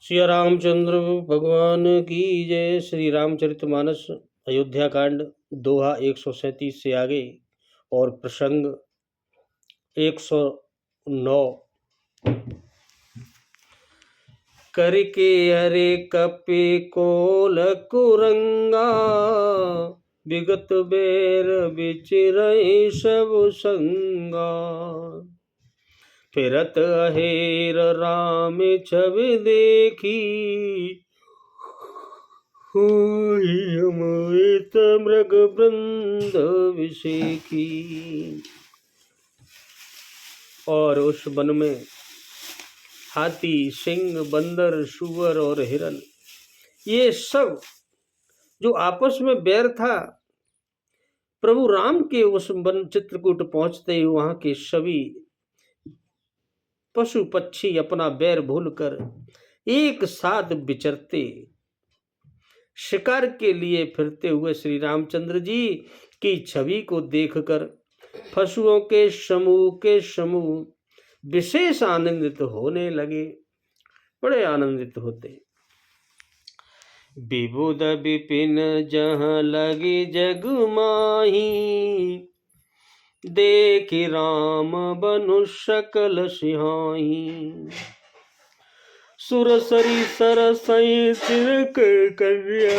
श्री रामचंद्र भगवान की जय। श्री रामचरितमानस अयोध्या कांड दोहा 137 से आगे और प्रसंग 109। करके हरे कपि कोल कुरंगा, विगत बेर बिचिरहि सब संगा। फिरत अहेर राम छवि देखी, हुई अमृत मृग वृंद विषेखी। और उस वन में हाथी, सिंह, बंदर, सूअर और हिरन, ये सब जो आपस में बैर था, प्रभु राम के उस वन चित्रकूट पहुंचते ही वहां के सभी पशु पक्षी अपना बैर भूलकर एक साथ विचरते, शिकार के लिए फिरते हुए श्री रामचंद्र जी की छवि को देखकर पशुओं के समूह विशेष आनंदित होने लगे। बड़े आनंदित होते। विबुध विपिन जहाँ लगे जग माही, देख राम बनु सकल सिहाही। सुरसरी सरसई तिलक कन्या,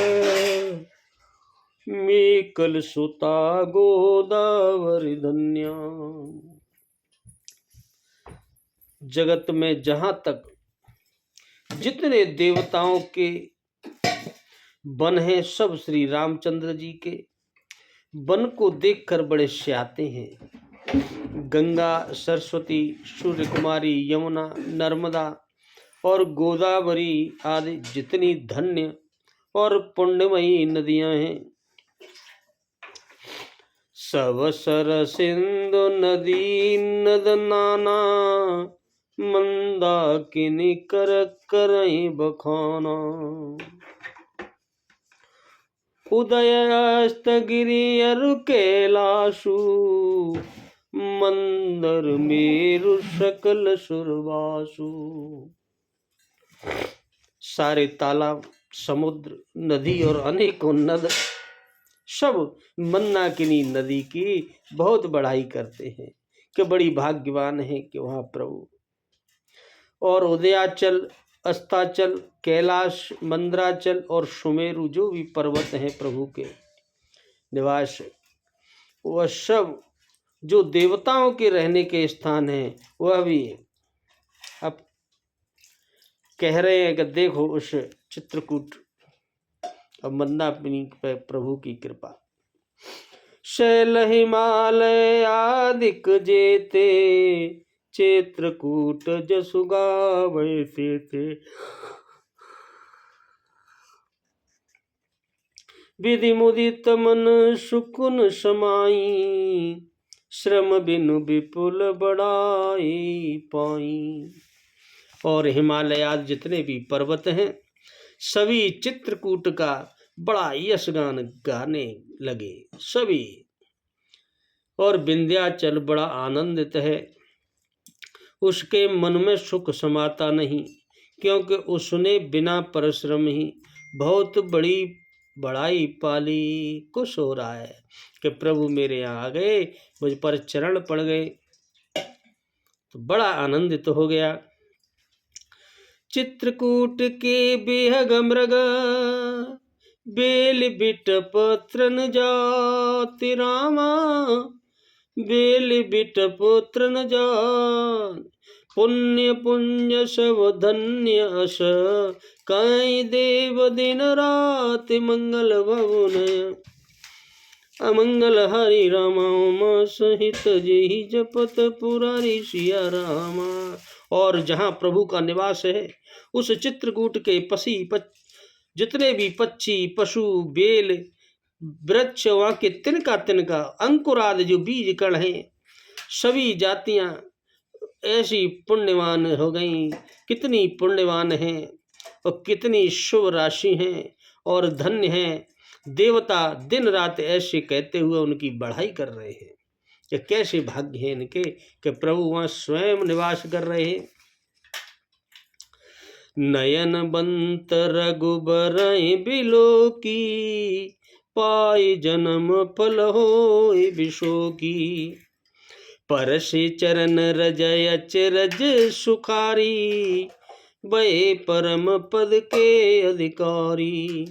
मेकल सुता गोदावरी धन्या। जगत में जहां तक जितने देवताओं के वन हैं, सब श्री रामचंद्र जी के वन को देखकर बड़े स्याते हैं। गंगा, सरस्वती, सूर्य कुमारी, यमुना, नर्मदा और गोदावरी आदि जितनी धन्य और पुण्यमयी नदियां हैं, सब सर सिंधु नदी नद नाना, मंदाकिनी कर करई बखाना। उदय अस्त गिरि अरु कैलाशु, मंदर मेरु सकल सुरवासु। सारे तालाब, समुद्र, नदी और अनेकों नद सब मंदाकिनी नदी की बहुत बड़ाई करते हैं कि बड़ी भाग्यवान है कि वहाँ प्रभु। और उदयाचल, अस्ताचल, कैलाश, मंदराचल और सुमेरु जो भी पर्वत हैं प्रभु के निवास, वह सब जो देवताओं के रहने के स्थान हैं, वह भी अब कह रहे हैं कि देखो उस चित्रकूट और मंदाकिनी पर प्रभु की कृपा। शैल हिमालय आदिक जेते, चित्रकूट जसु गावै सेते। विधि मुदित मन सुकुन समाई, श्रम बिनु विपुल बड़ाई पाई। और हिमालय आदि जितने भी पर्वत हैं, सभी चित्रकूट का बड़ा यशगान गाने लगे सभी। और विंध्याचल बड़ा आनंदित है, उसके मन में सुख समाता नहीं, क्योंकि उसने बिना परिश्रम ही बहुत बड़ी बड़ाई पाली। खुश हो रहा है कि प्रभु मेरे यहाँ आ गए, मुझ पर चरण पड़ गए, तो बड़ा आनंदित हो गया। चित्रकूट के बेहग मृग, बेल बिट पत्र जाति रामा, बेल बिट पुत्र न जान। पुण्य पुंज सब धन्य अस, काई देव दिन रात मंगल भवन। अमंगल हरि रामा सहित जेहि जपत पुरारी सिया रामा। और जहाँ प्रभु का निवास है, उस चित्रकूट के जितने भी पक्षी, पशु, बेल, वृक्ष, वहाँ के तिनका तिनका अंकुरादि जो बीज कण हैं, सभी जातियाँ ऐसी पुण्यवान हो गई। कितनी पुण्यवान हैं और कितनी शुभ राशि हैं और धन्य हैं। देवता दिन रात ऐसे कहते हुए उनकी बढ़ाई कर रहे हैं कि कैसे भाग्य है इनके कि प्रभु वहाँ स्वयं निवास कर रहे हैं। नयन बंत रघुबर बिलो की, पाई जन्म फल होय बिशोकी। परसि चरण रजय अचरज सुखारी, बहे परम पद के अधिकारी।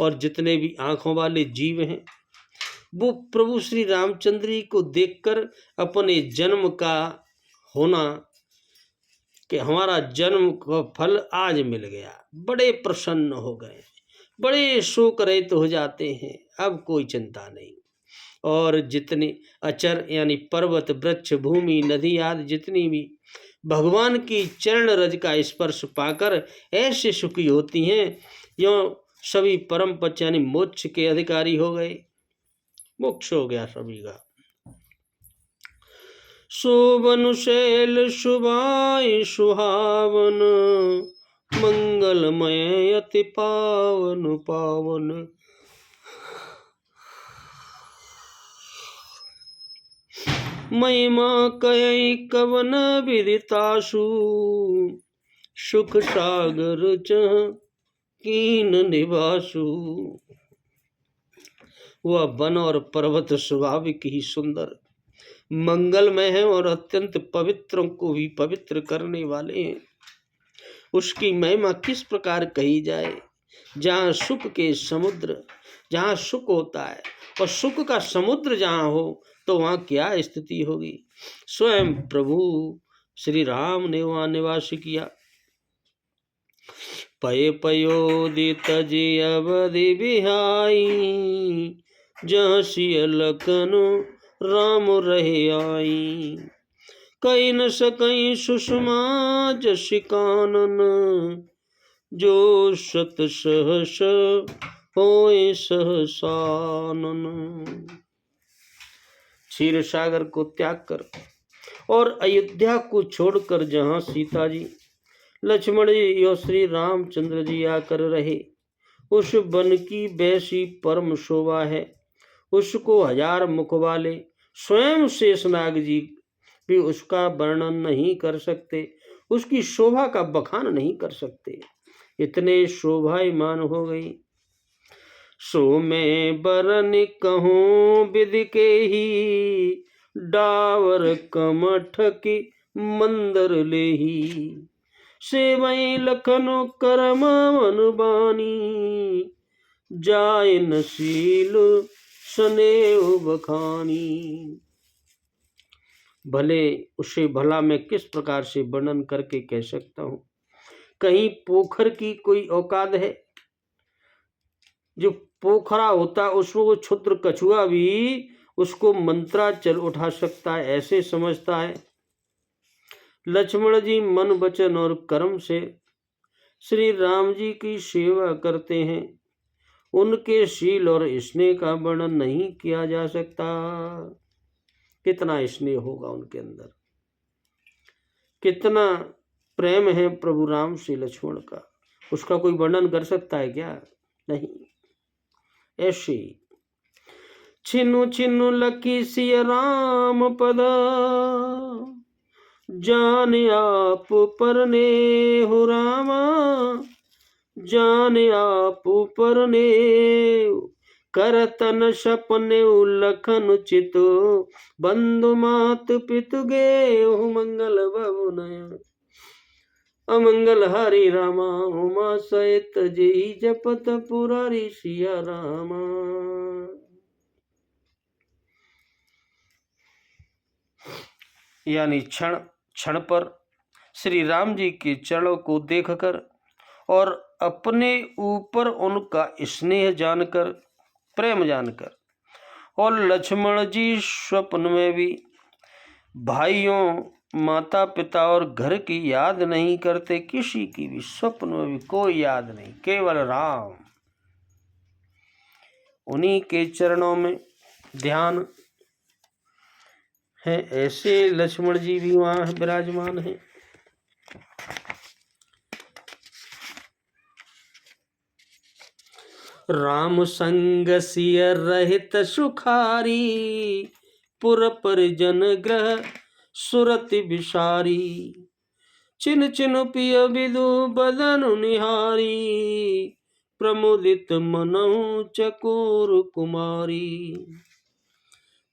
और जितने भी आंखों वाले जीव हैं वो प्रभु श्री रामचंद्र जी को देखकर अपने जन्म का होना कि हमारा जन्म का फल आज मिल गया, बड़े प्रसन्न हो गए, बड़े शोक रहित हो जाते हैं, अब कोई चिंता नहीं। और जितने अचर यानी पर्वत वृक्ष भूमि नदी आदि जितनी भी भगवान की चरण रज का स्पर्श पाकर ऐसे सुखी होती हैं, यो सभी परम पद यानी मोक्ष के अधिकारी हो गए, मोक्ष हो गया सभी का। शोभन शैल शुभाय सुहावन, मंगलमय अति पावन पावन। महिमा कय कवन विदितासु, सुख सागर चह कीन निवासु। वह वन और पर्वत स्वाभाविक ही सुंदर मंगलमय है और अत्यंत पवित्रों को भी पवित्र करने वाले हैं। उसकी महिमा किस प्रकार कही जाए। जहाँ सुख के समुद्र, जहाँ सुख होता है और सुख का समुद्र जहाँ हो तो वहाँ क्या स्थिति होगी। स्वयं प्रभु श्री राम ने वहाँ निवास किया। पय पयोदित जी अवधि बिहाई, जहाँ सिय लखन राम रहे आई। कई न सकई सुषमा जस कानन, जो सत सहस होए सहसानन। क्षीर सागर को त्याग कर और अयोध्या को छोड़कर जहाँ सीता जी लक्ष्मण जी और श्री रामचंद्र जी आकर रहे, उस वन की वैसी परम शोभा है, उसको हजार मुख वाले स्वयं शेषनाग जी भी उसका वर्णन नहीं कर सकते, उसकी शोभा का बखान नहीं कर सकते, इतने शोभायमान हो गई। सो मैं बरन कहूँ विधि के ही, डावर कमठ की मंदर ले ही। सेवई लखन करम अनुबानी, जाय नशील स्नेह बखानी। भले उसे भला मैं किस प्रकार से वर्णन करके कह सकता हूँ। कहीं पोखर की कोई औकात है। जो पोखरा होता उसको वो क्षुद्र कछुआ भी उसको मंत्रा चल उठा सकता है, ऐसे समझता है। लक्ष्मण जी मन वचन और कर्म से श्री राम जी की सेवा करते हैं। उनके शील और स्नेह का वर्णन नहीं किया जा सकता। कितना स्नेह होगा उनके अंदर, कितना प्रेम है प्रभु राम से लक्ष्मण का, उसका कोई वर्णन कर सकता है क्या? नहीं। ऐसे छिनु छिनु लखी सिय राम पद, जान आप परने हो रामा, जान आप परने। करतन सपने लखन चित, बंधु मात पितु गे मंगल बहु नयन। अमंगल हरि रामा, उमा सहित जय जपत पुरारी सिया रामा। यानी क्षण क्षण पर श्री राम जी के चरणों को देखकर और अपने ऊपर उनका स्नेह जानकर, प्रेम जानकर, और लक्ष्मण जी स्वप्न में भी भाइयों, माता पिता और घर की याद नहीं करते, किसी की भी स्वप्न में भी कोई याद नहीं, केवल राम। उन्हीं के चरणों में ध्यान है। ऐसे लक्ष्मण जी भी वहाँ विराजमान हैं। राम संग सिय रहित सुखारी, पुर परिजन ग्रह सुरति विसारी। चिन चिन पिय विदु बदन निहारी, प्रमुदित मनहु चकोर कुमारी।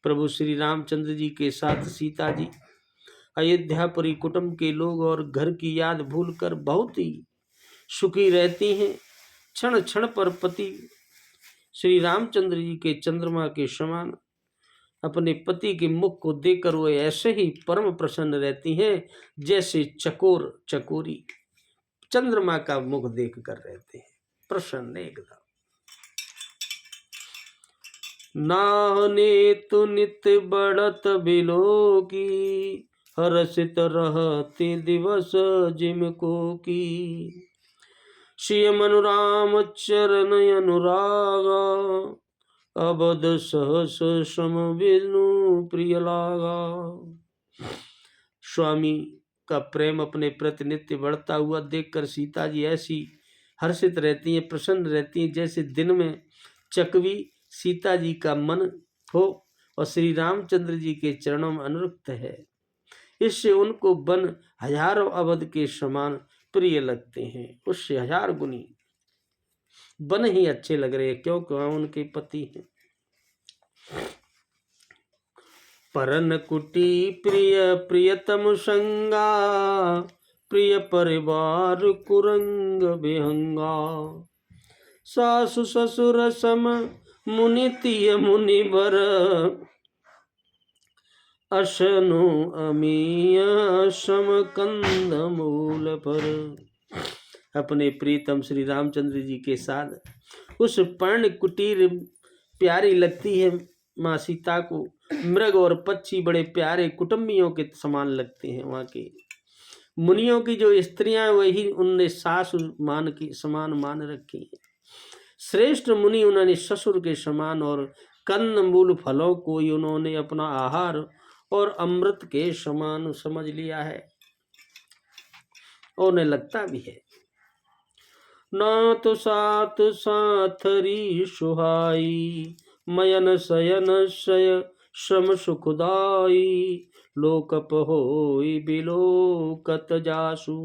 प्रभु श्री रामचंद्र जी के साथ सीता जी अयोध्यापुरी कुटुंब के लोग और घर की याद भूलकर बहुत ही सुखी रहती हैं। क्षण क्षण पर पति श्री रामचंद्र जी के चंद्रमा के समान अपने पति के मुख को देखकर वो ऐसे ही परम प्रसन्न रहती हैं जैसे चकोर चकोरी चंद्रमा का मुख देखकर रहते हैं, प्रसन्न एकदम। नाहने तु नित बढ़त बिलो की, हर्षित रहते दिवस जिमको की। श्रियम अनुराम चरण अनुरागा, अबद सहस सम विष्णु प्रिय लागा। स्वामी का प्रेम अपने प्रति नित्य बढ़ता हुआ देखकर सीता जी ऐसी हर्षित रहती हैं, प्रसन्न रहती हैं जैसे दिन में चकवी सीता जी का मन हो और श्री रामचंद्र जी के चरणों में अनुरक्त है। इससे उनको वन हजारों अवध के समान प्रिय लगते हैं, उससे हजार गुनी वन ही अच्छे लग रहे हैं क्योंकि उनके पति हैं। परन कुटी प्रिय प्रियतम संगा, प्रिय परिवार कुरंग विहंगा। सासु ससुर सम मुनितिय मुनिवर, अशनु अमीय सम कंद मूल पर। अपने प्रीतम श्री रामचंद्र जी के साथ उस पर्ण कुटीर प्यारी लगती है माँ सीता को। मृग और पक्षी बड़े प्यारे कुटुंबियों के समान लगते हैं। वहाँ के मुनियों की जो स्त्रियां वही उनने सासु मान की समान मान रखी है। श्रेष्ठ मुनि उन्होंने ससुर के समान और कंद मूल फलों को ही उन्होंने अपना आहार और अमृत के समान समझ लिया है और उन्हें लगता भी है। ना तो सात साथरी सुहाई, मयन शयन शय श्रम सुखदाई। लोकप होई बिलोकत जासु,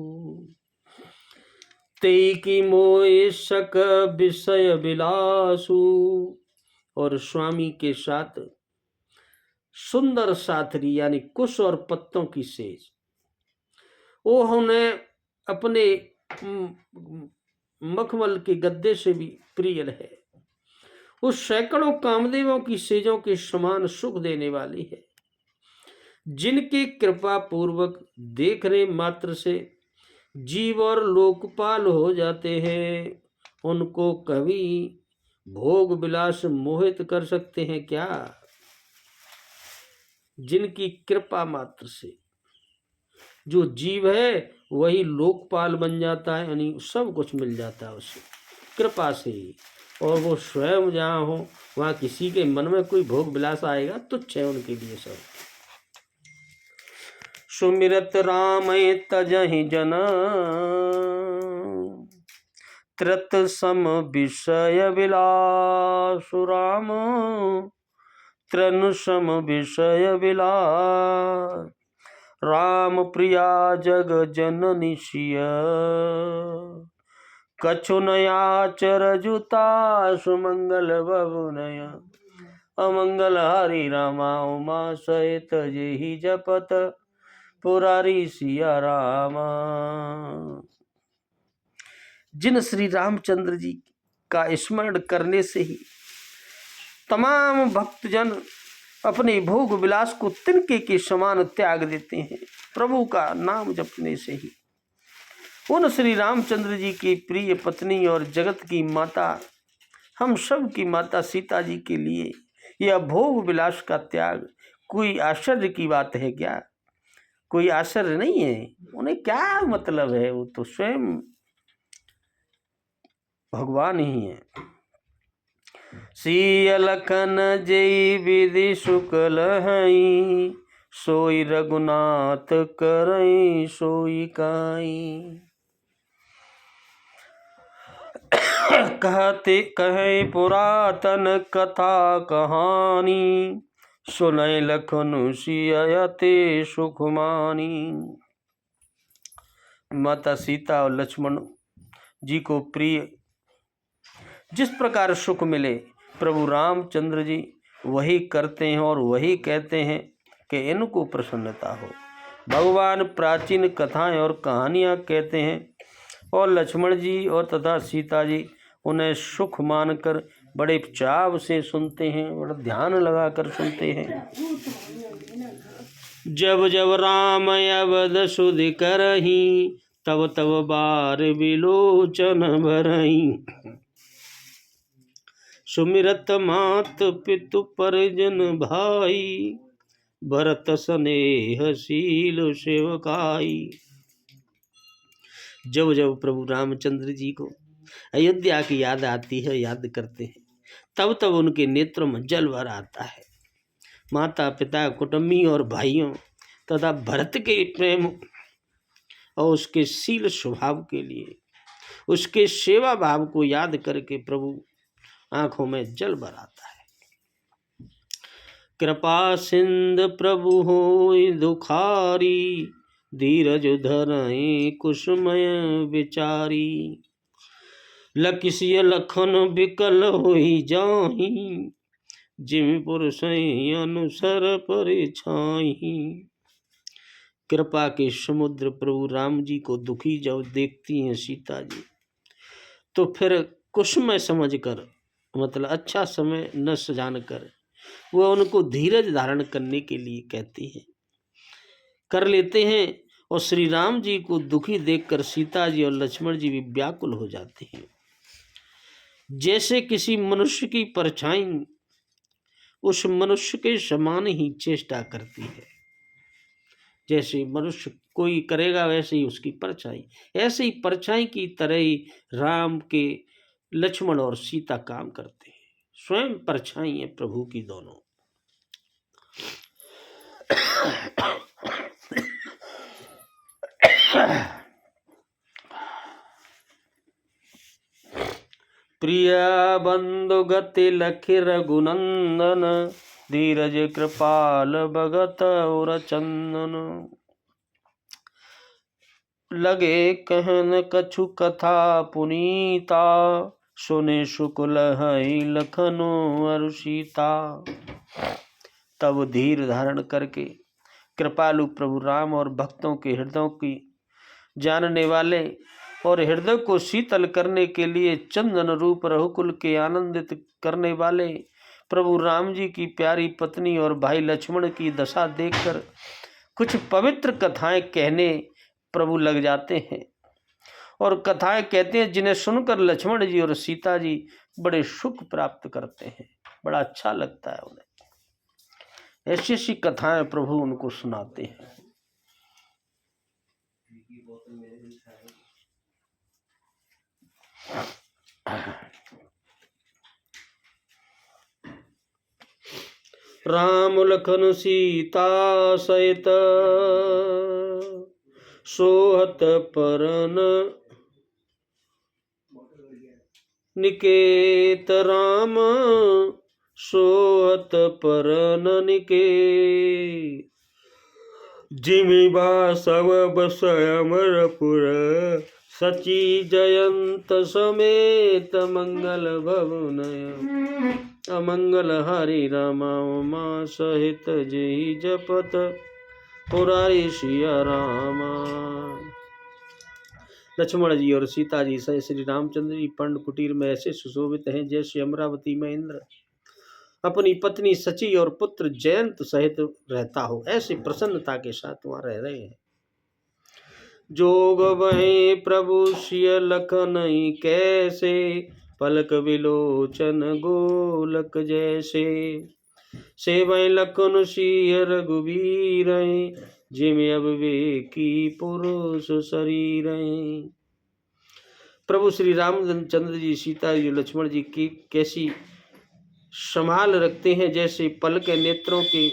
तेई की मोय शक विषय बिलासु। और स्वामी के साथ सुंदर साथरी यानी कुश और पत्तों की सेज, वो उन्हें अपने मखमल के गद्दे से भी प्रिय है। उस सैकड़ों कामदेवों की सेजों के समान सुख देने वाली है, जिनकी कृपा पूर्वक देखने मात्र से जीव और लोकपाल हो जाते हैं। उनको कभी भोग विलास मोहित कर सकते हैं क्या? जिनकी कृपा मात्र से जो जीव है वही लोकपाल बन जाता है, यानी सब कुछ मिल जाता है उसे कृपा से ही। और वो स्वयं जहाँ हो वहाँ किसी के मन में कोई भोग विलास आएगा तुच्छ है उनके लिए सब। सुमिरत राम तजहि जन, त्रत सम विषय विलासु। राम त्रनु सम विषय विलास, राम प्रिया जग जननी सिय। कछु नयाचर जुता सुमंगल बबुनय, अमंगल हरि रामा उमा सहित जेहि जपत पुरारी सिया रामा। जिन श्री रामचंद्र जी का स्मरण करने से ही तमाम भक्तजन अपने भोग विलास को तिनके के समान त्याग देते हैं, प्रभु का नाम जपने से ही। उन श्री रामचंद्र जी की प्रिय पत्नी और जगत की माता, हम सब की माता सीता जी के लिए यह भोग विलास का त्याग कोई आश्चर्य की बात है क्या? कोई आश्चर्य नहीं है। उन्हें क्या मतलब है, वो तो स्वयं भगवान ही है। सिय लखन जय विधि शुक्ल हई, सोई रघुनाथ करई सोई काई। कहते कहे पुरातन कथा कहानी, सुनय लखन सियते सुखमानी। माता सीता और लक्ष्मण जी को प्रिय जिस प्रकार सुख मिले प्रभु रामचंद्र जी वही करते हैं और वही कहते हैं कि इनको प्रसन्नता हो। भगवान प्राचीन कथाएं और कहानियां कहते हैं और लक्ष्मण जी और तथा सीता जी उन्हें सुख मानकर बड़े चाव से सुनते हैं, बड़ा ध्यान लगाकर सुनते हैं। जब जब राम अवध सुधि करही तब तब बार विलोचन भरही। सुमिरत मात पितु परिजन भाई भरत स्नेहशील सेवकाई। जब जब प्रभु रामचंद्र जी को अयोध्या की याद आती है, याद करते हैं, तब तब उनके नेत्रों में जल भर आता है। माता पिता कुटुंबी और भाइयों तथा भरत के प्रेम और उसके शील स्वभाव के लिए उसके सेवा भाव को याद करके प्रभु आंखों में जल भर आता है। कृपा सिंध प्रभु होय दुखारी धीरज धरहि कुसुमय विचारी। लकिसिय लखन विकल होई जाहि जिमि पुरुषहि अनुसर परिछाहि। कृपा के समुद्र प्रभु राम जी को दुखी जब देखती हैं सीता जी तो फिर कुसुमय समझकर मतलब अच्छा समय न जानकर वह उनको धीरज धारण करने के लिए कहती हैं, कर लेते हैं। और श्री राम जी को दुखी देखकर सीता जी और लक्ष्मण जी भी व्याकुल हो जाते हैं। जैसे किसी मनुष्य की परछाई उस मनुष्य के समान ही चेष्टा करती है, जैसे मनुष्य कोई करेगा वैसे ही उसकी परछाई, ऐसे ही परछाई की तरह ही राम के लक्ष्मण और सीता काम करते हैं। स्वयं परछाई है प्रभु की दोनों। प्रिय बंधु गति लखि रघुनंदन धीरज कृपाल भगत और चंदन। लगे कहन कछु कथा पुनीता सुने शुक्ल है लखनो और सीता। तब धीर धारण करके कृपालु प्रभु राम और भक्तों के हृदयों की जानने वाले और हृदय को शीतल करने के लिए चंदन रूप रघुकुल के आनंदित करने वाले प्रभु राम जी की प्यारी पत्नी और भाई लक्ष्मण की दशा देखकर कुछ पवित्र कथाएं कहने प्रभु लग जाते हैं और कथाएं कहते हैं जिन्हें सुनकर लक्ष्मण जी और सीता जी बड़े सुख प्राप्त करते हैं, बड़ा अच्छा लगता है उन्हें। ऐसी ऐसी कथाएं प्रभु उनको सुनाते हैं। राम लखन सीता सहित सोहत परन निकेत। राम सोहत परन निकेत। जिमि बासव बसय अमरपुर सची जयंत समेत मंगल भवनय। अमंगल हरि रामा उमा सहित जय जपत पुरारी सिया रामा। लक्ष्मण जी और सीता जी सहित श्री रामचंद्र जी पर्ण कुटीर में ऐसे सुशोभित हैं जैसे अमरावती में इंद्र अपनी पत्नी सची और पुत्र जयंत सहित रहता हो, ऐसी प्रसन्नता के साथ वहां रह रहे हैं। जोग वहीं प्रभु सिय लखन कैसे पलक विलोचन गोलक जैसे। सेवै लखन सिय रघुवीर जिमि अब विवेकी पुरुष शरीर। प्रभु श्री रामचंद्र जी सीता जी लक्ष्मण जी की कैसी संभाल रखते हैं, जैसे पल के नेत्रों के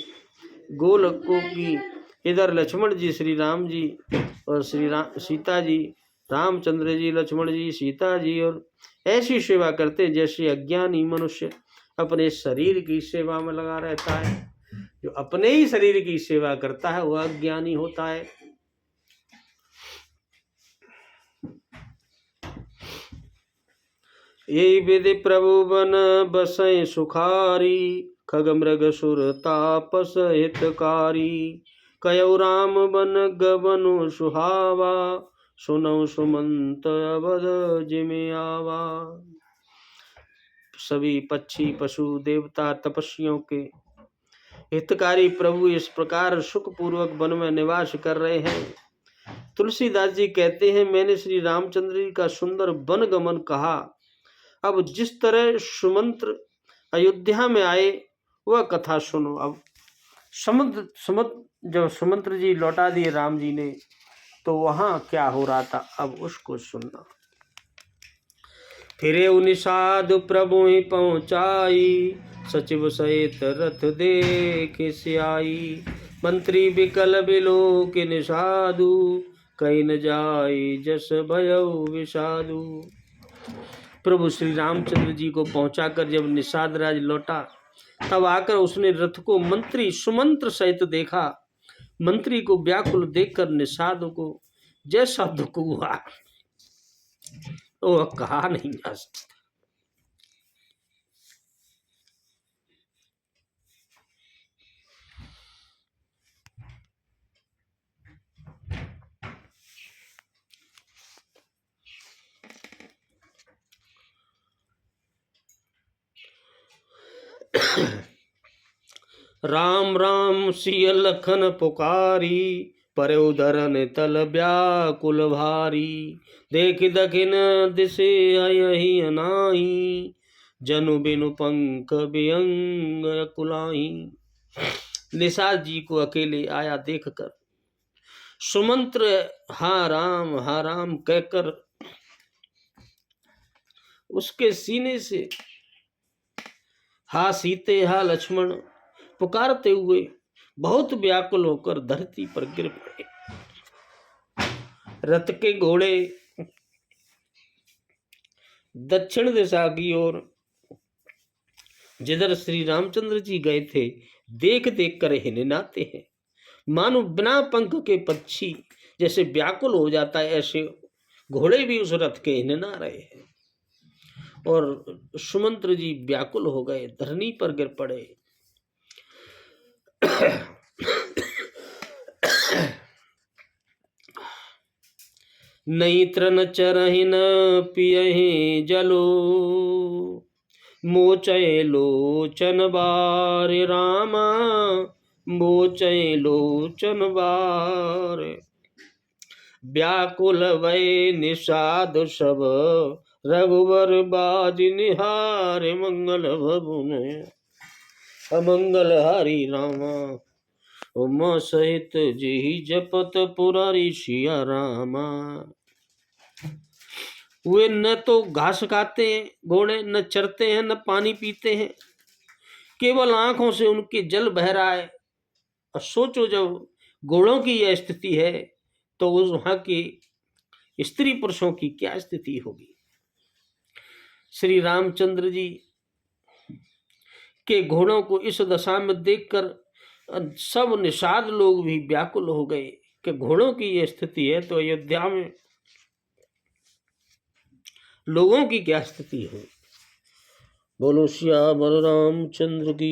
गोलकों की। इधर लक्ष्मण जी श्री राम जी और सीता जी, रामचंद्र जी लक्ष्मण जी सीता जी और ऐसी सेवा करते जैसे अज्ञानी मनुष्य अपने शरीर की सेवा में लगा रहता है। जो अपने ही शरीर की सेवा करता है वह अज्ञानी होता है। यही विधि प्रभु बन बसै सुखारी, खग मृग सुर तापस हितकारी। कयौ राम बन गबनु सुहावा, सुनौ सुमंत अवध जिमि आवा। सभी पक्षी पशु देवता तपस्वियों के हितकारी प्रभु इस प्रकार सुख पूर्वक वन में निवास कर रहे हैं। तुलसीदास जी कहते हैं, मैंने श्री रामचंद्र जी का सुंदर वन गमन कहा। अब जिस तरह सुमंत्र अयोध्या में आए वह कथा सुनो। अब जब सुमंत्र जी लौटा दिए राम जी ने, तो वहां क्या हो रहा था, अब उसको सुनना। फिरे निषाद प्रभु ही पहुँचाई, सचिव सहित रथ देख सियाई। मंत्री विकल बिलोक निषादु, कहीं न जाई जस भयउ विषादु। प्रभु श्री रामचंद्र जी को पहुंचाकर जब निषाद राज लौटा, तब आकर उसने रथ को मंत्री सुमंत्र सहित देखा। मंत्री को व्याकुल देखकर निषाद को जैसा दुख हुआ वह कहा नहीं जा सकता। राम राम सिय लखन पुकारी, पर उधरन तल व्याकुल भारी। देख दखिन दिसे अयहि अनाही, जनु बिनु पंख विहंग कुलाही। निषाद जी को अकेले आया देखकर सुमंत्र हा राम कहकर उसके सीने से हा सीते हा लक्ष्मण पुकारते हुए बहुत व्याकुल होकर धरती पर गिर पड़े। रथ के घोड़े दक्षिण दिशा की ओर जिधर श्री रामचंद्र जी गए थे देख देख कर हिननाते हैं, मानो बिना पंख के पक्षी जैसे व्याकुल हो जाता है, ऐसे घोड़े भी उस रथ के हिनना रहे हैं। और सुमंत्र जी व्याकुल हो गए, धरनी पर गिर पड़े। नहीं त्रन चरहिन पियहि जलो, मोचय लोचन बार रामा, मोचय लोचन बार। व्याकुल भय निषाद सब, रघुवर बाज निहार। मंगल भवन अमंगल हरि रामा, उमा सहित जी जपत पुरारी सिया रामा। वे न तो घास खाते हैं घोड़े, न चरते हैं, न पानी पीते हैं, केवल आंखों से उनके जल बह रहा है। और सोचो जब घोड़ों की यह स्थिति है तो उस वहां की स्त्री पुरुषों की क्या स्थिति होगी। श्री रामचंद्र जी के घोड़ों को इस दशा में देखकर सब निषाद लोग भी व्याकुल हो गए कि घोड़ों की यह स्थिति है तो अयोध्या में लोगों की क्या स्थिति हो। बोलो श्याम रामचंद्र की।